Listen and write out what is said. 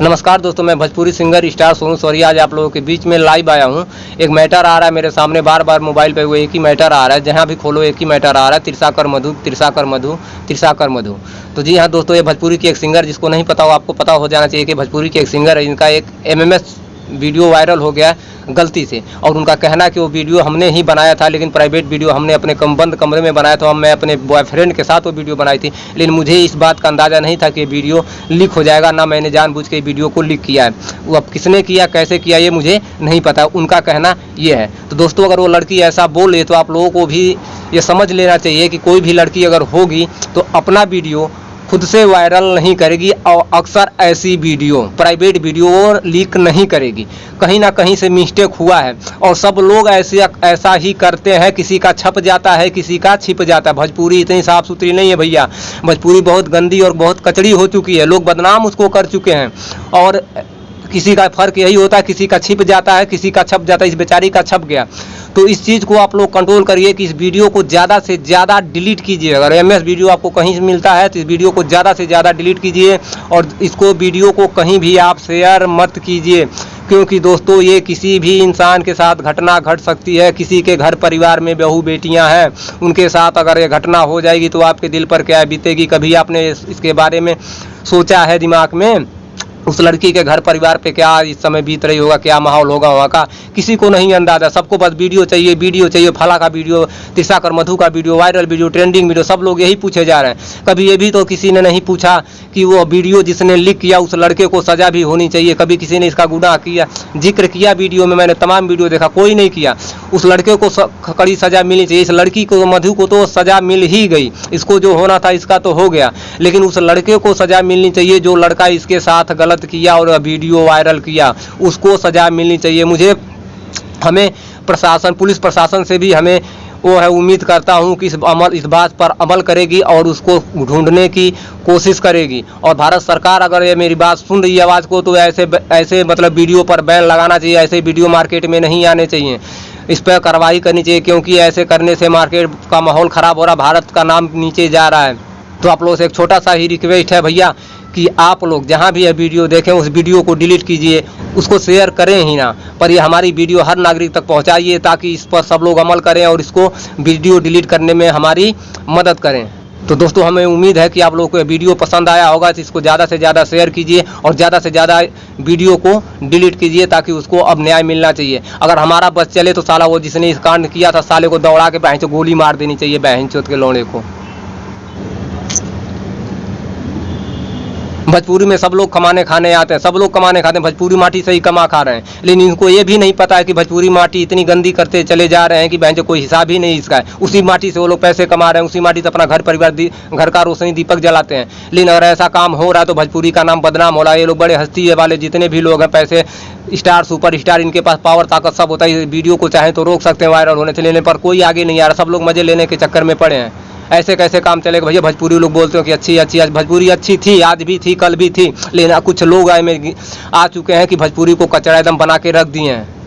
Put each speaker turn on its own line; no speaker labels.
नमस्कार दोस्तों, मैं भोजपुरी सिंगर स्टार सोनू सौरिया आज आप लोगों के बीच में लाइव आया हूं। एक मैटर आ रहा है मेरे सामने, बार बार मोबाइल पे वो एक ही मैटर आ रहा है, जहां भी खोलो एक ही मैटर आ रहा है, तिरसाकर मधु तिरसाकर मधु तिरसाकर मधु। तो जी हाँ दोस्तों, ये भोजपुरी की एक सिंगर, जिसको नहीं पता हो आपको पता हो जाना चाहिए कि भोजपुरी की एक सिंगर है। इनका एक MMS वीडियो वायरल हो गया गलती से, और उनका कहना है कि वो वीडियो हमने ही बनाया था, लेकिन प्राइवेट वीडियो हमने अपने बंद कमरे में बनाया था। मैं अपने बॉयफ्रेंड के साथ वो वीडियो बनाई थी, लेकिन मुझे इस बात का अंदाज़ा नहीं था कि वीडियो लीक हो जाएगा। ना मैंने जानबूझ के वीडियो को लीक किया है। वो अब किसने किया, कैसे किया, ये मुझे नहीं पता। उनका कहना ये है। तो दोस्तों, अगर वो लड़की ऐसा बोले तो आप लोगों को भी ये समझ लेना चाहिए कि कोई भी लड़की अगर होगी तो अपना वीडियो खुद से वायरल नहीं करेगी, और अक्सर ऐसी वीडियो प्राइवेट वीडियो लीक नहीं करेगी। कहीं ना कहीं से मिस्टेक हुआ है, और सब लोग ऐसा ही करते हैं। किसी का छप जाता है, किसी का छिप जाता है। भोजपुरी इतनी साफ़ सुथरी नहीं है भैया। भोजपुरी बहुत गंदी और बहुत कचड़ी हो चुकी है। लोग बदनाम उसको कर चुके हैं, और किसी का फ़र्क यही होता है, किसी का छिप जाता है, किसी का छप जाता है। इस बेचारी का छप गया। तो इस चीज़ को आप लोग कंट्रोल करिए कि इस वीडियो को ज़्यादा से ज़्यादा डिलीट कीजिए। अगर MS वीडियो आपको कहीं से मिलता है तो इस वीडियो को ज़्यादा से ज़्यादा डिलीट कीजिए, और इसको वीडियो को कहीं भी आप शेयर मत कीजिए, क्योंकि दोस्तों ये किसी भी इंसान के साथ घटना घट सकती है। किसी के घर परिवार में बहू बेटियां हैं, उनके साथ अगर ये घटना हो जाएगी तो आपके दिल पर क्या बीतेगी। कभी आपने इसके बारे में सोचा है दिमाग में? उस लड़की के घर परिवार पे क्या इस समय बीत रही होगा, क्या माहौल होगा वहाँ का, किसी को नहीं अंदाजा। सबको बस वीडियो चाहिए, फला का वीडियो, तिरसाकर मधु का video, viral video, trending video, सब लोग यही पूछे जा रहे हैं। कभी ये भी तो किसी ने नहीं पूछा कि वो वीडियो जिसने लीक किया उस लड़के को सज़ा भी होनी चाहिए। कभी किसी ने इसका गुनाह किया, जिक्र किया वीडियो में? मैंने तमाम वीडियो देखा, कोई नहीं किया। उस लड़के को कड़ी सज़ा मिलनी चाहिए। इस लड़की को, मधु को तो सज़ा मिल ही गई, इसको जो होना था इसका तो हो गया, लेकिन उस लड़के को सज़ा मिलनी चाहिए जो लड़का इसके साथ गलत किया और वीडियो वायरल किया, उसको सज़ा मिलनी चाहिए। हमें प्रशासन, पुलिस प्रशासन से भी हमें वो है, उम्मीद करता हूं कि इस बात पर अमल करेगी और उसको ढूंढने की कोशिश करेगी। और भारत सरकार अगर ये मेरी बात सुन रही है आवाज़ को, तो ऐसे मतलब वीडियो पर बैन लगाना चाहिए। ऐसे वीडियो मार्केट में नहीं आने चाहिए, इस पर कार्रवाई करनी चाहिए, क्योंकि ऐसे करने से मार्केट का माहौल ख़राब हो रहा, भारत का नाम नीचे जा रहा है। तो आप लोगों से एक छोटा सा ही रिक्वेस्ट है भैया कि आप लोग जहाँ भी यह वीडियो देखें उस वीडियो को डिलीट कीजिए, उसको शेयर करें ही ना, पर ये हमारी वीडियो हर नागरिक तक पहुँचाइए, ताकि इस पर सब लोग अमल करें और इसको वीडियो डिलीट करने में हमारी मदद करें। तो दोस्तों, हमें उम्मीद है कि आप लोगों को ये वीडियो पसंद आया होगा। तो इसको ज़्यादा से ज़्यादा शेयर कीजिए और ज़्यादा से ज़्यादा वीडियो को डिलीट कीजिए, ताकि उसको अब न्याय मिलना चाहिए। अगर हमारा बस चले तो साला वो जिसने इस कांड किया था, साले को दौड़ा के बहन से गोली मार देनी चाहिए, बहन चोत के लौड़े को। भोजपुरी में सब लोग कमाने खाने आते हैं, सब लोग कमाने खाते हैं, भोजपुरी माटी से ही कमा खा रहे हैं, लेकिन इनको ये भी नहीं पता है कि भोजपुरी माटी इतनी गंदी करते चले जा रहे हैं कि बहन जो कोई हिसाब ही नहीं इसका है। उसी माटी से वो लोग पैसे कमा रहे हैं, उसी माटी से अपना घर परिवार, घर का रोशनी दीपक जलाते हैं। लेकिन अगर ऐसा काम हो रहा है तो भोजपुरी का नाम बदनाम हो रहा है। ये लोग बड़े हस्ती वाले जितने भी लोग हैं, पैसे स्टार सुपर स्टार, इनके पास पावर ताकत सब होता है। वीडियो को चाहे तो रोक सकते हैं वायरल होने से, लेने पर कोई आगे नहीं आ रहा। सब लोग मजे लेने के चक्कर में पड़े हैं। ऐसे कैसे काम चलेगा भैया? भोजपुरी लोग बोलते हो कि अच्छी आज भोजपुरी अच्छी थी, आज भी थी, कल भी थी, लेकिन कुछ लोग आ चुके हैं कि भोजपुरी को कचरा एकदम बना के रख दिए हैं।